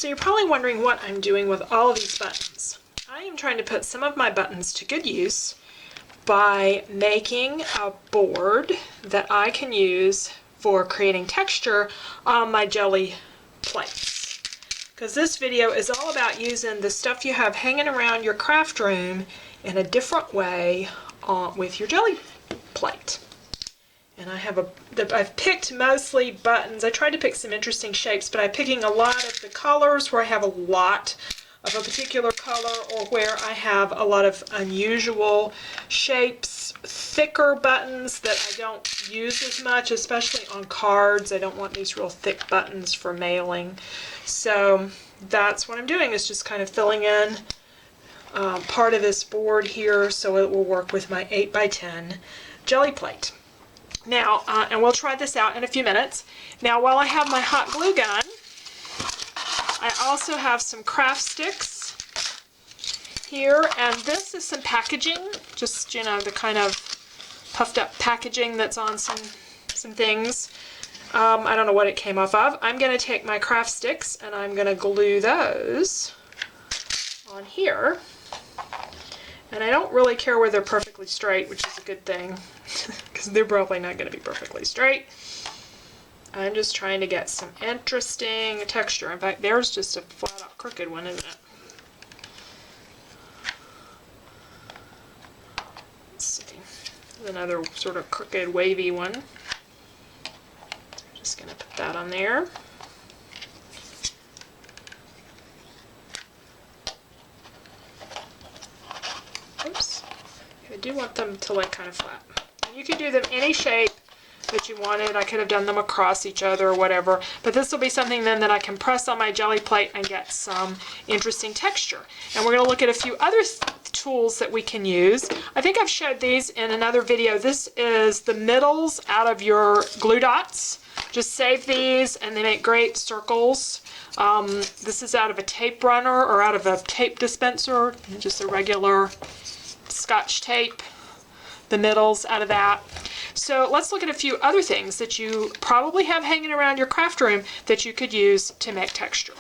So you're probably wondering what I'm doing with all of these buttons. I am trying to put some of my buttons to good use by making a board that I can use for creating texture on my jelly plates. Because this video is all about using the stuff you have hanging around your craft room in a different way with your jelly plate. And I've picked mostly buttons. I tried to pick some interesting shapes, but I'm picking a lot of the colors where I have a lot of a particular color or where I have a lot of unusual shapes, thicker buttons that I don't use as much, especially on cards. I don't want these real thick buttons for mailing. So that's what I'm doing, is just kind of filling in part of this board here so it will work with my 8x10 jelly plate. Now, and we'll try this out in a few minutes. Now, while I have my hot glue gun, I also have some craft sticks here, and this is some packaging, just, you know, the kind of puffed up packaging that's on some things. I don't know what it came off of. I'm going to take my craft sticks and I'm going to glue those on here. And I don't really care whether they're perfectly straight, which is a good thing, because they're probably not going to be perfectly straight. I'm just trying to get some interesting texture. In fact, there's just a flat out crooked one, isn't it? Let's see. There's another sort of crooked, wavy one. Just going to put that on there. Oops. I do want them to look kind of flat. And you could do them any shape that you wanted. I could have done them across each other or whatever, but this will be something then that I can press on my jelly plate and get some interesting texture. And we're going to look at a few other tools that we can use. I think I've showed these in another video. This is the middles out of your glue dots. Just save these and they make great circles. This is out of a tape runner or out of a tape dispenser, just a regular Scotch tape, the middles out of that. So let's look at a few other things that you probably have hanging around your craft room that you could use to make texture.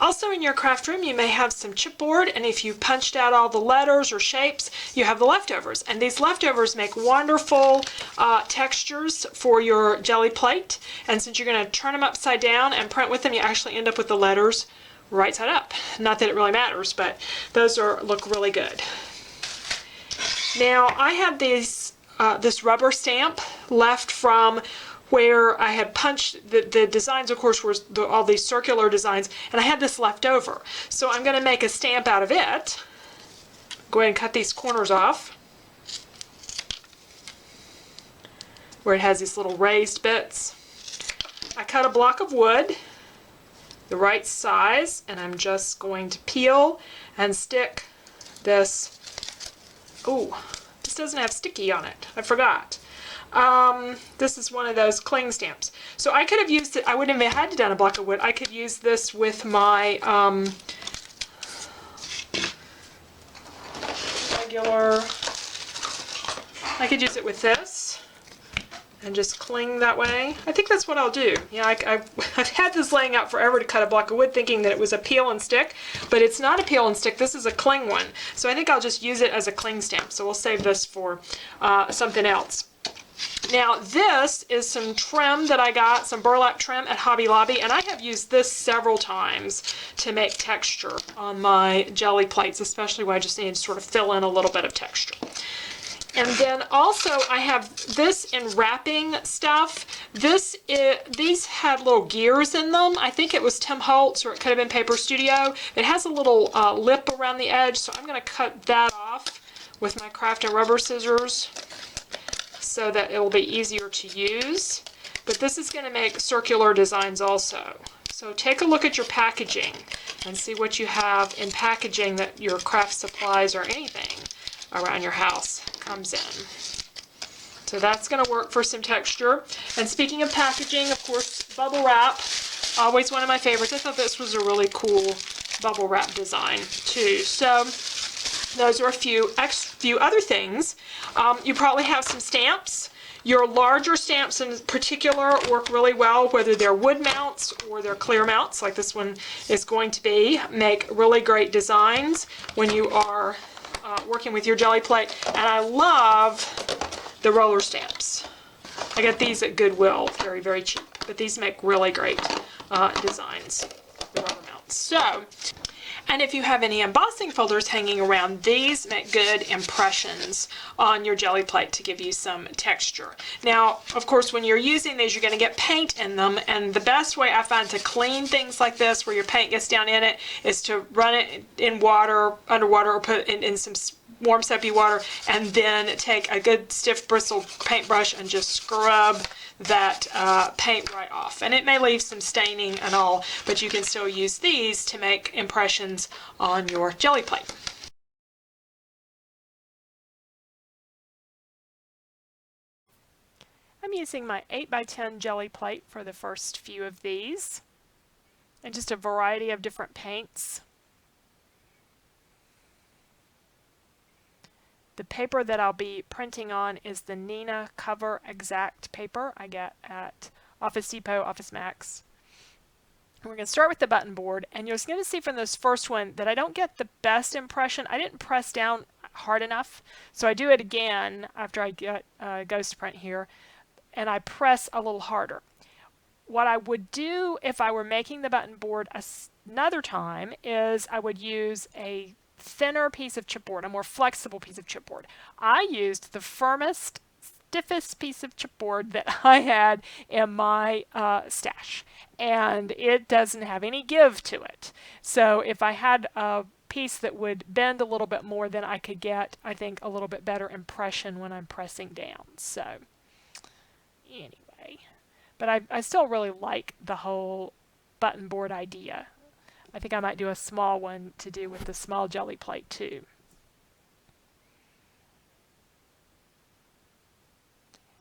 Also in your craft room you may have some chipboard, and if you punched out all the letters or shapes, you have the leftovers. And these leftovers make wonderful textures for your jelly plate. And since you're going to turn them upside down and print with them, you actually end up with the letters right side up. Not that it really matters, but those look really good. Now I have this rubber stamp left from where I had punched, the designs of course were all these circular designs, and I had this left over. So I'm going to make a stamp out of it. Go ahead and cut these corners off where it has these little raised bits. I cut a block of wood the right size, and I'm just going to peel and stick this. Oh, this doesn't have sticky on it. I forgot. This is one of those cling stamps. So I could have used it, I wouldn't have had to done a block of wood. I could use this with my regular, I could use it with this and just cling that way. I think that's what I'll do. Yeah, I've had this laying out forever to cut a block of wood thinking that it was a peel and stick, but it's not a peel and stick. This is a cling one. So I think I'll just use it as a cling stamp. So we'll save this for something else. Now this is some trim that I got, some burlap trim at Hobby Lobby, and I have used this several times to make texture on my jelly plates, especially when I just need to sort of fill in a little bit of texture. And then also I have this in wrapping stuff. These had little gears in them. I think it was Tim Holtz, or it could have been Paper Studio. It has a little lip around the edge, so I'm going to cut that off with my craft and rubber scissors so that it will be easier to use. But this is going to make circular designs also. So take a look at your packaging and see what you have in packaging that your craft supplies or anything around your house comes in. So that's going to work for some texture. And speaking of packaging, of course, bubble wrap, always one of my favorites. I thought this was a really cool bubble wrap design too. So those are a few other things. You probably have some stamps. Your larger stamps in particular work really well, whether they're wood mounts or they're clear mounts, like this one is going to be. Make really great designs when you are working with your jelly plate. And I love the roller stamps. I get these at Goodwill, very, very cheap. But these make really great designs, the roller mounts. So, and if you have any embossing folders hanging around, these make good impressions on your jelly plate to give you some texture. Now, of course, when you're using these, you're going to get paint in them, and the best way I find to clean things like this, where your paint gets down in it, is to run it in water, underwater, or put it in some warm soapy water, and then take a good stiff bristle paintbrush and just scrub that paint right off. And it may leave some staining and all, but you can still use these to make impressions on your jelly plate. I'm using my 8x10 jelly plate for the first few of these, and just a variety of different paints. The paper that I'll be printing on is the Nina Cover Exact paper I get at Office Depot, Office Max. And we're going to start with the button board, and you're going to see from this first one that I don't get the best impression. I didn't press down hard enough, so I do it again after I get Ghost Print here, and I press a little harder. What I would do if I were making the button board another time is I would use a thinner piece of chipboard, a more flexible piece of chipboard. I used the firmest, stiffest piece of chipboard that I had in my stash, and it doesn't have any give to it. So if I had a piece that would bend a little bit more, then I could get, I think, a little bit better impression when I'm pressing down. So anyway, but I still really like the whole button board idea. I think I might do a small one to do with the small jelly plate too.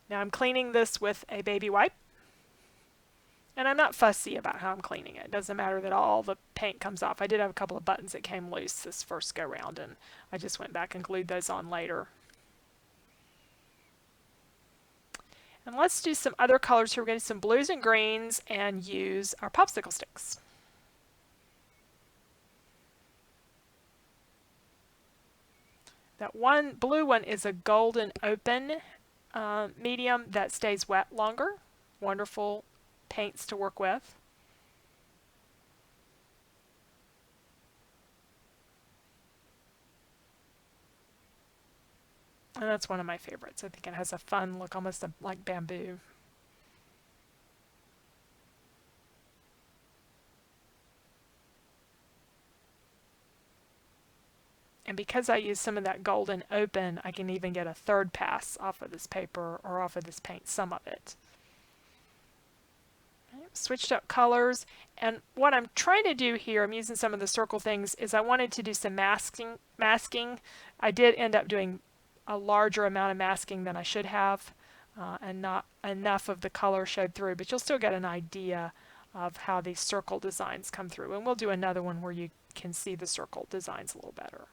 Now I'm cleaning this with a baby wipe, and I'm not fussy about how I'm cleaning it. It doesn't matter that all the paint comes off. I did have a couple of buttons that came loose this first go round, and I just went back and glued those on later. And let's do some other colors here. We're going to do some blues and greens and use our popsicle sticks. That one blue one is a golden open medium that stays wet longer. Wonderful paints to work with. And that's one of my favorites. I think it has a fun look, almost like bamboo. And because I use some of that golden open, I can even get a third pass off of this paper or off of this paint, some of it. Switched up colors, and what I'm trying to do here, I'm using some of the circle things, is I wanted to do some masking. I did end up doing a larger amount of masking than I should have, and not enough of the color showed through, but you'll still get an idea of how these circle designs come through. And we'll do another one where you can see the circle designs a little better.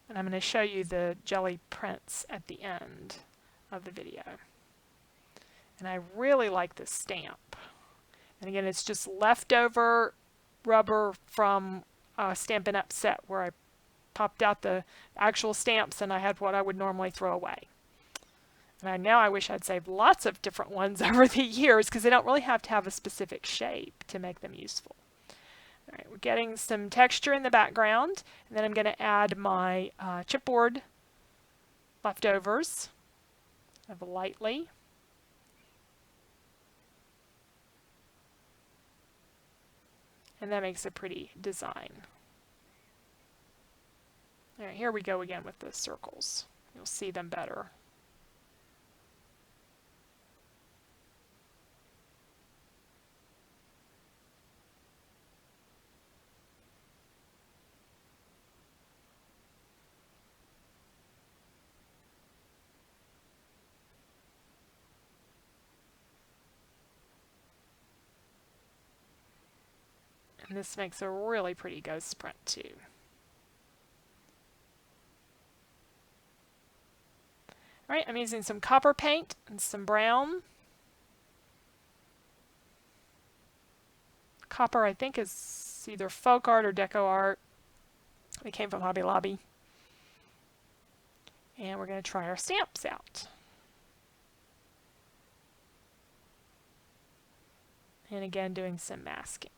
And I'm going to show you the jelly prints at the end of the video. And I really like this stamp. And again, it's just leftover rubber from Stampin' Up! Set where I popped out the actual stamps and I had what I would normally throw away. And now I wish I'd saved lots of different ones over the years, because they don't really have to have a specific shape to make them useful. All right, we're getting some texture in the background, and then I'm going to add my chipboard leftovers lightly. And that makes a pretty design. All right, here we go again with the circles. You'll see them better. And this makes a really pretty ghost print too. Alright, I'm using some copper paint and some brown. Copper, I think, is either folk art or deco art. It came from Hobby Lobby. And we're going to try our stamps out. And again, doing some masking.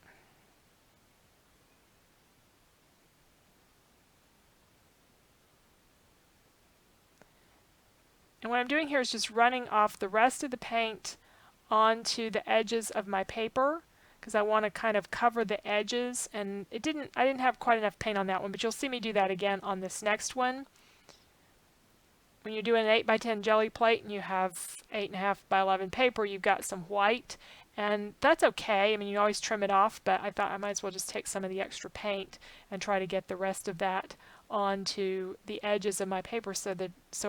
And what I'm doing here is just running off the rest of the paint onto the edges of my paper, because I want to kind of cover the edges, and I didn't have quite enough paint on that one, but you'll see me do that again on this next one. When you're doing an 8x10 jelly plate and you have 8.5 by 11 paper, you've got some white, and that's okay. I mean, you always trim it off, but I thought I might as well just take some of the extra paint and try to get the rest of that onto the edges of my paper so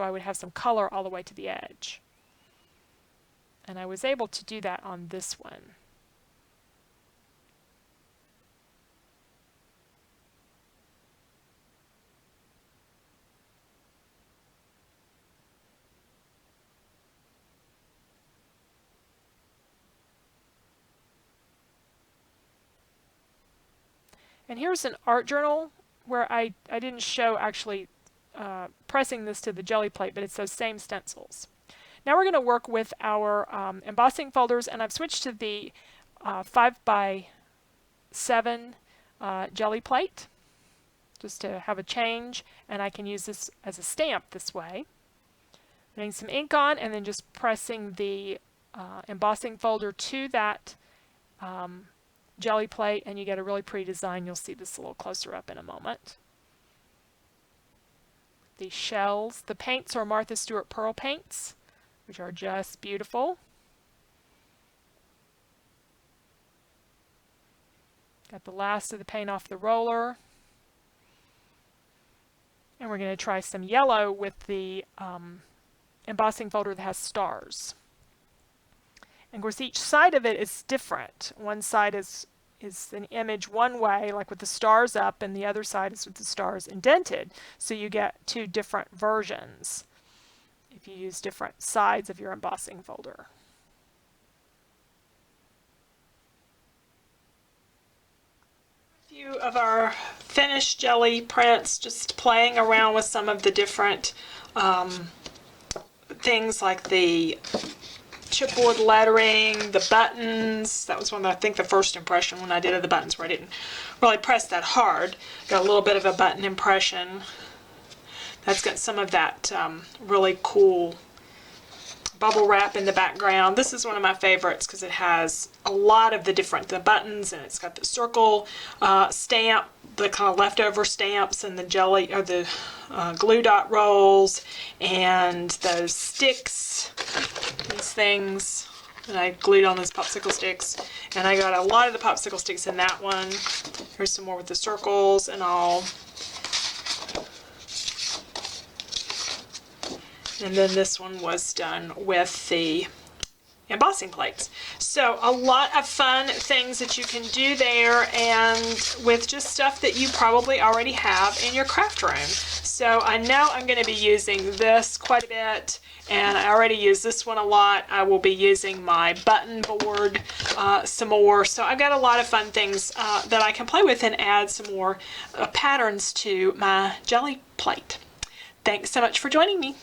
I would have some color all the way to the edge. And I was able to do that on this one. And here's an art journal where I didn't show actually pressing this to the jelly plate, but it's those same stencils. Now we're going to work with our embossing folders, and I've switched to the 5x7 jelly plate just to have a change, and I can use this as a stamp this way. Putting some ink on and then just pressing the embossing folder to that jelly plate, and you get a really pretty design. You'll see this a little closer up in a moment. These shells, the paints are Martha Stewart Pearl paints, which are just beautiful. Got the last of the paint off the roller. And we're going to try some yellow with the embossing folder that has stars. And of course each side of it is different. One side is an image one way, like with the stars up, and the other side is with the stars indented. So you get two different versions if you use different sides of your embossing folder. A few of our finished jelly prints, just playing around with some of the different things like the chipboard lettering, the buttons. That was I think the first impression when I did of the buttons, where I didn't really press that hard. Got a little bit of a button impression. That's got some of that really cool bubble wrap in the background. This is one of my favorites because it has a lot of the buttons, and it's got the circle stamp, the kind of leftover stamps, and the jelly or the glue dot rolls, and those sticks, these things that I glued on those popsicle sticks. And I got a lot of the popsicle sticks in that one. Here's some more with the circles and all. And then this one was done with the embossing plates. So a lot of fun things that you can do there, and with just stuff that you probably already have in your craft room. So I know I'm going to be using this quite a bit, and I already use this one a lot. I will be using my button board some more. So I've got a lot of fun things that I can play with and add some more patterns to my jelly plate. Thanks so much for joining me.